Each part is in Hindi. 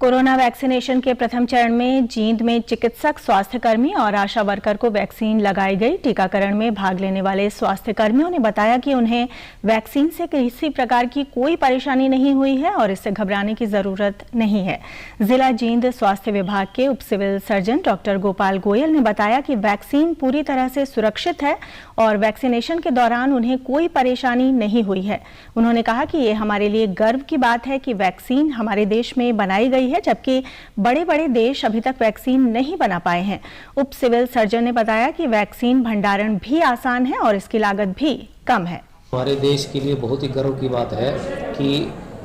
कोरोना वैक्सीनेशन के प्रथम चरण में जींद में चिकित्सक, स्वास्थ्यकर्मी और आशा वर्कर को वैक्सीन लगाई गई। टीकाकरण में भाग लेने वाले स्वास्थ्यकर्मियों ने बताया कि उन्हें वैक्सीन से किसी प्रकार की कोई परेशानी नहीं हुई है और इससे घबराने की जरूरत नहीं है। जिला जींद स्वास्थ्य विभाग के उप civil surgeon doctor Gopal Goyal ने बताया कि वैक्सीन पूरी तरह से सुरक्षित है और वैक्सीनेशन के दौरान उन्हें कोई परेशानी नहीं हुई है। उन्होंने कहा कि ये हमारे लिए गर्व की बात है कि वैक्सीन हमारे देश में बनाई गई है, जबकि बड़े-बड़े देश अभी तक वैक्सीन नहीं बना पाए हैं। उप सिविल सर्जन ने बताया कि वैक्सीन भंडारण भी आसान है और इसकी लागत भी कम है। हमारे देश के लिए बहुत ही गर्व की बात है कि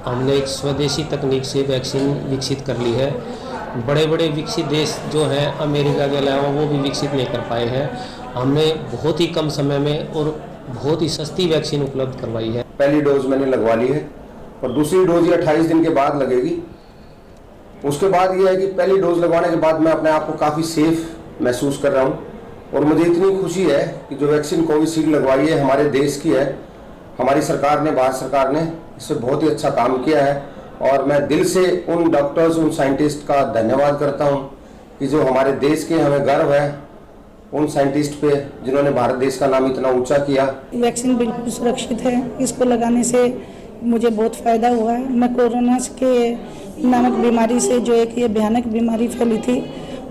हमने एक स्वदेशी तकनीक से वैक्सीन विकसित कर ली है। बड़े-बड़े विकसित देश जो हैं अमेरिका के अलावा वो भी विकसित नहीं कर पाए हैं। हमने बहुत ही कम समय में और बहुत ही सस्ती वैक्सीन उपलब्ध करवाई है। पहली डोज मैंने लगवा ली है और दूसरी डोज ये 28 दिन के बाद लगेगी। उसके बाद ये है कि पहली डोज लगवाने के बाद मैं अपने आप को काफ़ी सेफ महसूस कर रहा हूँ और मुझे इतनी खुशी है कि जो वैक्सीन कोविशील्ड लगवाई है हमारे देश की है। हमारी सरकार ने, भारत सरकार ने इससे बहुत ही अच्छा काम किया है और मैं दिल से उन डॉक्टर्स, उन साइंटिस्ट का धन्यवाद करता हूँ कि जो हमारे देश के, हमें गर्व है उन साइंटिस्ट पे जिन्होंने भारत देश का नाम इतना ऊंचा किया। वैक्सीन बिल्कुल सुरक्षित है। इसको लगाने से मुझे बहुत फ़ायदा हुआ है। मैं कोरोना के नामक बीमारी से, जो एक ये भयानक बीमारी फैली थी,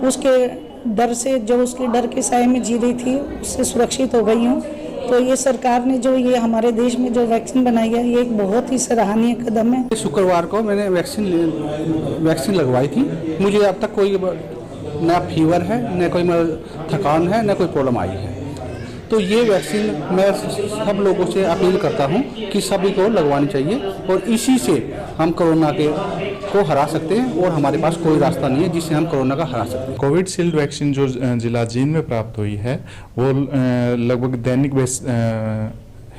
उसके डर से, जो उसके डर के साए में जी रही थी, उससे सुरक्षित हो गई हूँ। तो ये सरकार ने जो ये हमारे देश में जो वैक्सीन बनाई है, ये एक बहुत ही सराहनीय कदम है। शुक्रवार को मैंने वैक्सीन लगवाई थी। मुझे अब तक कोई ना फीवर है, न कोई थकान है, न कोई प्रॉब्लम आई है। तो ये वैक्सीन मैं सब लोगों से अपील करता हूँ कि सभी को लगवानी चाहिए और इसी से हम कोरोना को हरा सकते हैं और हमारे पास कोई रास्ता नहीं है जिससे हम कोरोना का हरा सकते हैं। कोविशील्ड वैक्सीन जो जिला जींद में प्राप्त हुई है वो लगभग दैनिक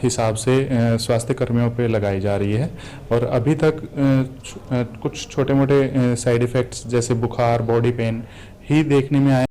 हिसाब से स्वास्थ्य कर्मियों पे लगाई जा रही है और अभी तक कुछ छोटे मोटे साइड इफ़ेक्ट्स जैसे बुखार, बॉडी पेन ही देखने में आए।